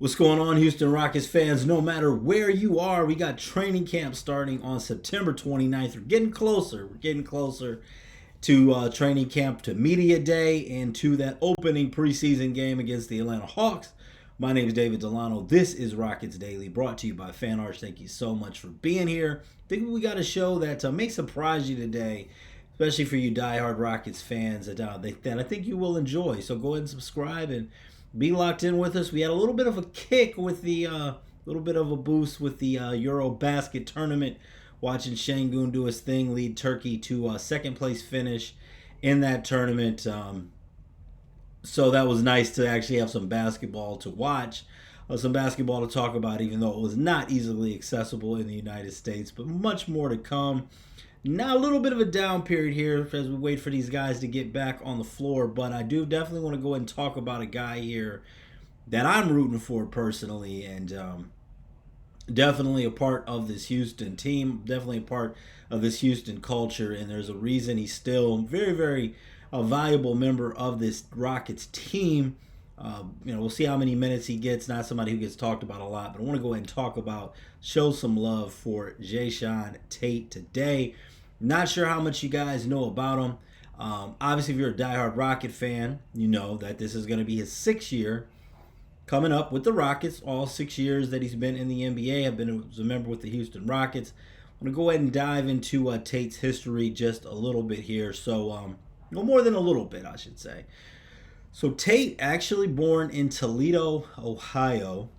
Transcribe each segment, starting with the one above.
What's going on, Houston Rockets fans? No matter where you are, we got training camp starting on September 29th. We're getting closer. We're getting closer to training camp, to media day, and to that opening preseason game against the Atlanta Hawks. My name is David Delano. This is Rockets Daily, brought to you by Fan Arch. Thank you so much for being here. I think we got a show that may surprise you today, especially for you diehard Rockets fans that I think you will enjoy. So go ahead and subscribe and be locked in with us. We had a little bit of a kick with the little bit of a boost with the Eurobasket tournament. Watching Şengün do his thing, lead Turkey to a second place finish in that tournament. So that was nice to actually have some basketball to watch, some basketball to talk about, even though it was not easily accessible in the United States. But much more to come. Now a little bit of a down period here as we wait for these guys to get back on the floor. But I do definitely want to go ahead and talk about a guy here that I'm rooting for personally, and definitely a part of this Houston team, definitely a part of this Houston culture. And there's a reason he's still very, very a valuable member of this Rockets team. We'll see how many minutes he gets. Not somebody who gets talked about a lot, but I want to go ahead and talk about, show some love for Jae'Sean Tate today. Not sure how much you guys know about him. Obviously, if you're a diehard Rocket fan, you know that this is going to be his 6th year coming up with the Rockets. All 6 years that he's been in the NBA, have been a member with the Houston Rockets. I'm going to go ahead and dive into Tate's history just a little bit here. So, no more than a little bit, I should say. So Tate, actually born in Toledo, Ohio,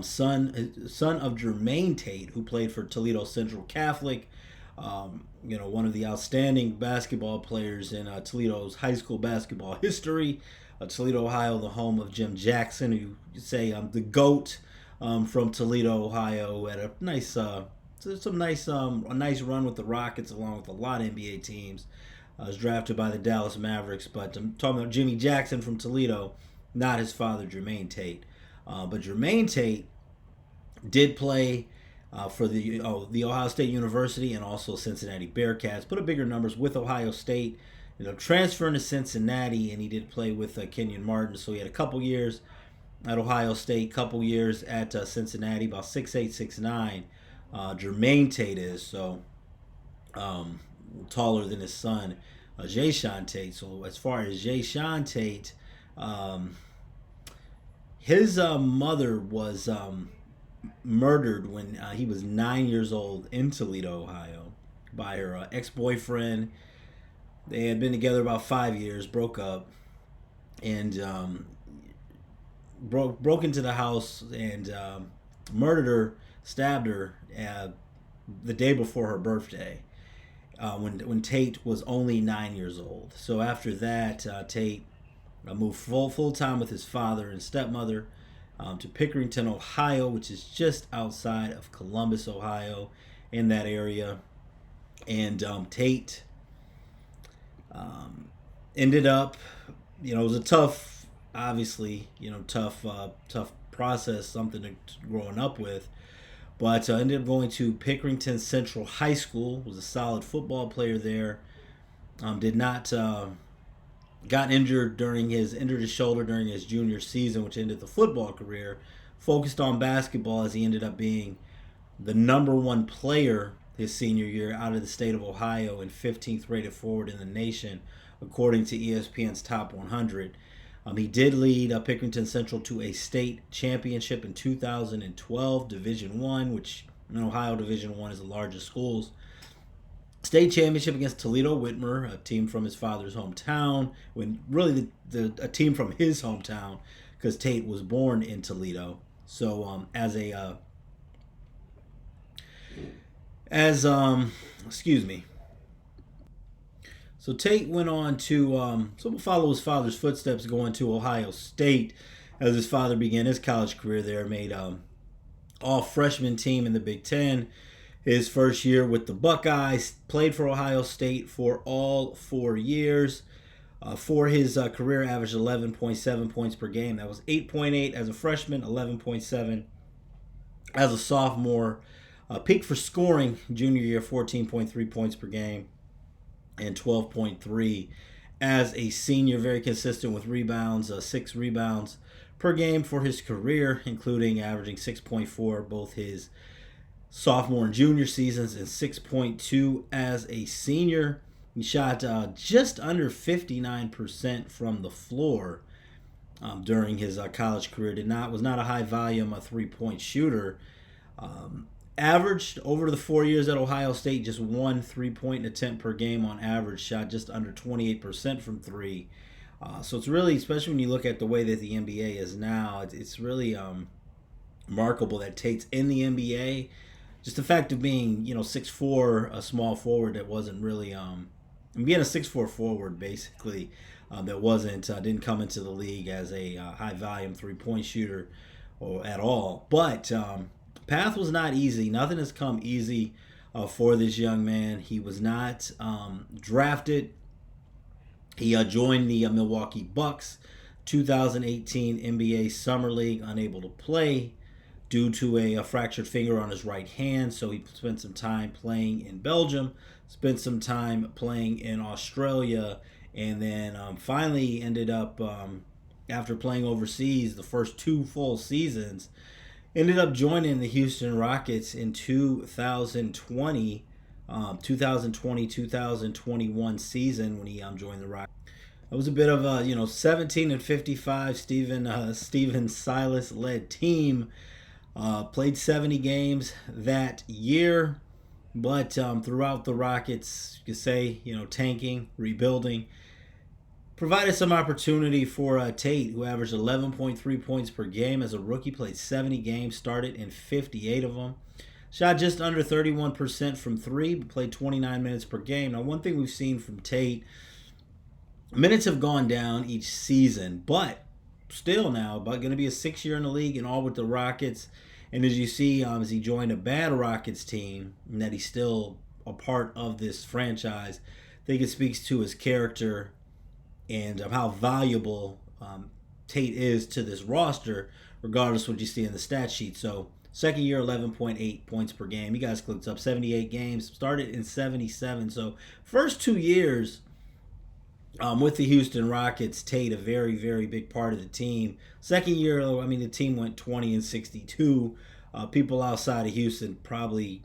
son of Jermaine Tate, who played for Toledo Central Catholic. One of the outstanding basketball players in Toledo's high school basketball history. Toledo, Ohio, the home of Jim Jackson, who you say the GOAT from Toledo, Ohio, had a nice, a nice run with the Rockets along with a lot of NBA teams. Was drafted by the Dallas Mavericks, but I'm talking about Jimmy Jackson from Toledo, not his father, Jermaine Tate. But Jermaine Tate did play for the Ohio State University and also Cincinnati Bearcats. Put up bigger numbers with Ohio State. Transferring to Cincinnati, and he did play with Kenyon Martin. So he had a couple years at Ohio State, couple years at Cincinnati, about 6'8", 6'9". Jermaine Tate is so. Taller than his son, Jae'Sean Tate. So as far as Jae'Sean Tate, his mother was murdered when he was 9 years old in Toledo, Ohio, by her ex-boyfriend. They had been together about 5 years, broke up, and broke into the house and murdered her, stabbed her the day before her birthday. When Tate was only 9 years old. So after that, Tate moved full time with his father and stepmother to Pickerington, Ohio, which is just outside of Columbus, Ohio, in that area. And Tate ended up, it was a tough, obviously, tough process, something to growing up with. But ended up going to Pickerington Central High School. Was a solid football player there. Got injured injured his shoulder during his junior season, which ended the football career. Focused on basketball as he ended up being the number 1 player his senior year out of the state of Ohio and 15th rated forward in the nation, according to ESPN's Top 100. He did lead Pickerington Central to a state championship in 2012, Division I, which in Ohio Division I is the largest schools. State championship against Toledo Whitmer, a team from his father's hometown, when really a team from his hometown, because Tate was born in Toledo. So So Tate went on to follow his father's footsteps, going to Ohio State as his father began his college career there. Made all freshman team in the Big Ten his first year with the Buckeyes. Played for Ohio State for all 4 years. For his career, averaged 11.7 points per game. That was 8.8 as a freshman, 11.7 as a sophomore. Peak for scoring junior year, 14.3 points per game. And 12.3 as a senior. Very consistent with rebounds, 6 rebounds per game for his career, including averaging 6.4 both his sophomore and junior seasons and 6.2 as a senior. He shot just under 59% from the floor during his college career. Was not a high volume a 3-point shooter. Averaged over the 4 years at Ohio State just 1 3-point attempt per game on average. Shot just under 28% from three. So it's really, especially when you look at the way that the NBA is now, it's really remarkable that Tate's in the NBA. Just the fact of being, 6'4", a small forward that wasn't really, being a 6'4" forward basically, that didn't come into the league as a high volume 3-point shooter or at all. But path was not easy. Nothing has come easy for this young man. He was not drafted. He joined the Milwaukee Bucks 2018 NBA Summer League, unable to play due to a fractured finger on his right hand. So he spent some time playing in Belgium, spent some time playing in Australia, and then finally ended up, after playing overseas the first 2 full seasons, ended up joining the Houston Rockets in 2020-2021 season when he joined the Rockets. It was a bit of a 17-55 Steven Silas led team. Played 70 games that year, but throughout the Rockets, you could say, tanking, rebuilding, provided some opportunity for Tate, who averaged 11.3 points per game as a rookie, played 70 games, started in 58 of them. Shot just under 31% from three, but played 29 minutes per game. Now, one thing we've seen from Tate, minutes have gone down each season, but still now, about going to be a 6th year in the league and all with the Rockets. And as you see, as he joined a bad Rockets team, and that he's still a part of this franchise, I think it speaks to his character and how valuable Tate is to this roster, regardless of what you see in the stat sheet. So, second year, 11.8 points per game. You guys clicked up 78 games, started in 77. So, first 2 years with the Houston Rockets, Tate a very, very big part of the team. Second year, the team went 20-62. People outside of Houston probably,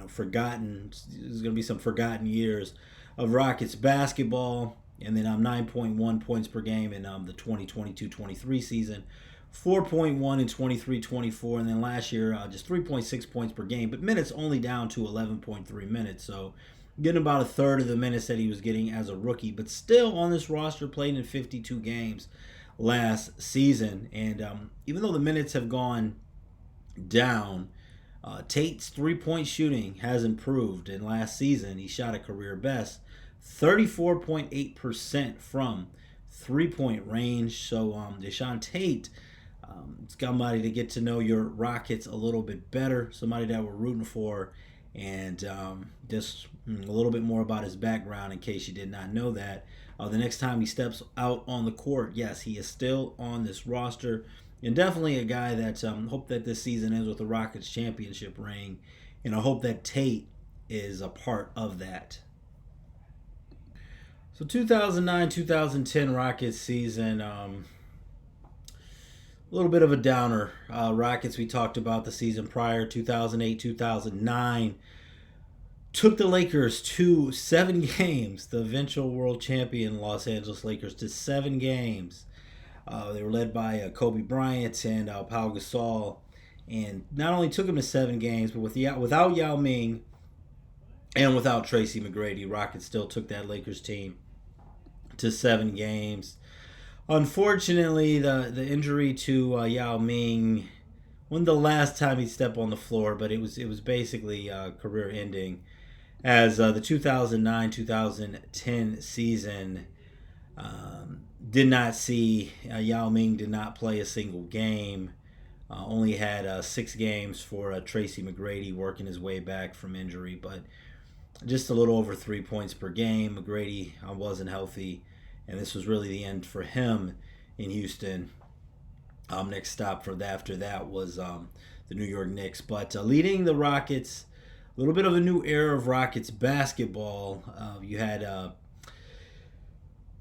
forgotten. There's going to be some forgotten years of Rockets basketball. And then 9.1 points per game in the 2022-23 season. 4.1 in 23-24. And then last year, just 3.6 points per game. But minutes only down to 11.3 minutes. So getting about a third of the minutes that he was getting as a rookie. But still on this roster, played in 52 games last season. And even though the minutes have gone down, Tate's 3-point shooting has improved. And last season, he shot a career best 34.8% from 3-point range. So Jae'Sean Tate, it's somebody to get to know your Rockets a little bit better, somebody that we're rooting for, and just a little bit more about his background in case you did not know that. The next time he steps out on the court, yes, he is still on this roster, and definitely a guy that hope that this season ends with the Rockets championship ring, and I hope that Tate is a part of that. So 2009-2010 Rockets season, a little bit of a downer. Rockets, we talked about the season prior, 2008-2009, took the Lakers to 7 games, the eventual world champion Los Angeles Lakers, to 7 games. They were led by Kobe Bryant and Pau Gasol, and not only took them to 7 games, but without Yao Ming and without Tracy McGrady, Rockets still took that Lakers team to 7 games. Unfortunately, the injury to Yao Ming wasn't the last time he stepped on the floor, but it was basically career ending, as the 2009-2010 season did not see Yao Ming did not play a single game. Only had 6 games for Tracy McGrady working his way back from injury, but just a little over 3 points per game. McGrady wasn't healthy, and this was really the end for him in Houston. Next stop after that was the New York Knicks. But leading the Rockets, a little bit of a new era of Rockets basketball. You had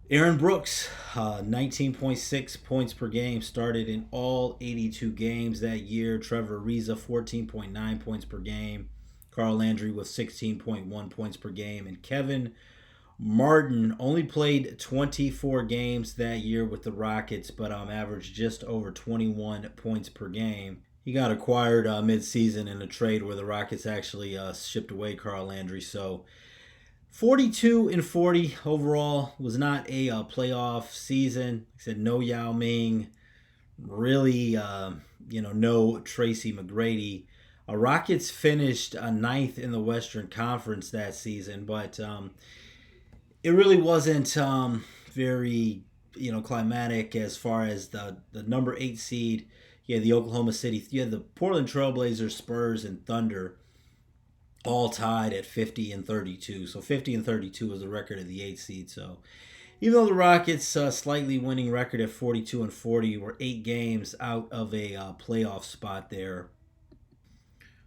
Aaron Brooks, 19.6 points per game, started in all 82 games that year. Trevor Ariza, 14.9 points per game. Carl Landry with 16.1 points per game. And Kevin Martin only played 24 games that year with the Rockets, but averaged just over 21 points per game. He got acquired mid-season in a trade where the Rockets actually shipped away Carl Landry. So 42 and 40 overall was not a playoff season. Like I said, no Yao Ming, really, no Tracy McGrady. Rockets finished ninth in the Western Conference that season, but it really wasn't very climatic as far as the number 8 seed. You had the Oklahoma City, you had the Portland Trailblazers, Spurs, and Thunder all tied at 50 and 32. So 50 and 32 was the record of the 8 seed. So even though the Rockets slightly winning record at 42 and 40 were 8 games out of a playoff spot there.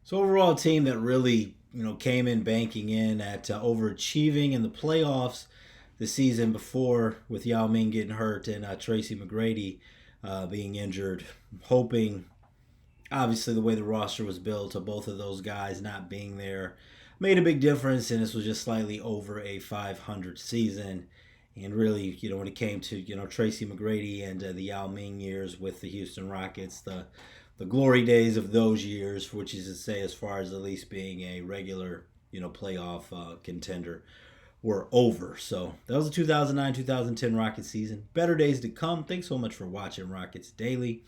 So overall, a team that really came in banking in at overachieving in the playoffs the season before, with Yao Ming getting hurt and Tracy McGrady being injured, hoping, obviously the way the roster was built, to both of those guys not being there made a big difference, and this was just slightly over a 500 season. And really, when it came to Tracy McGrady and the Yao Ming years with the Houston Rockets, the glory days of those years, which is to say, as far as at least being a regular playoff contender, were over. So that was the 2009-2010 Rockets season. Better days to come. Thanks so much for watching Rockets Daily.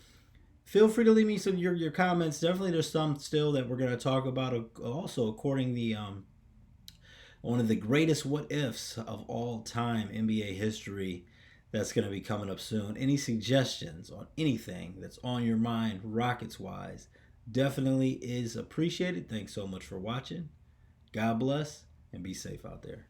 Feel free to leave me some your comments. Definitely, there's some still that we're going to talk about. Also, according the one of the greatest what ifs of all time NBA history, that's going to be coming up soon. Any suggestions on anything that's on your mind, Rockets wise, definitely is appreciated. Thanks so much for watching. God bless and be safe out there.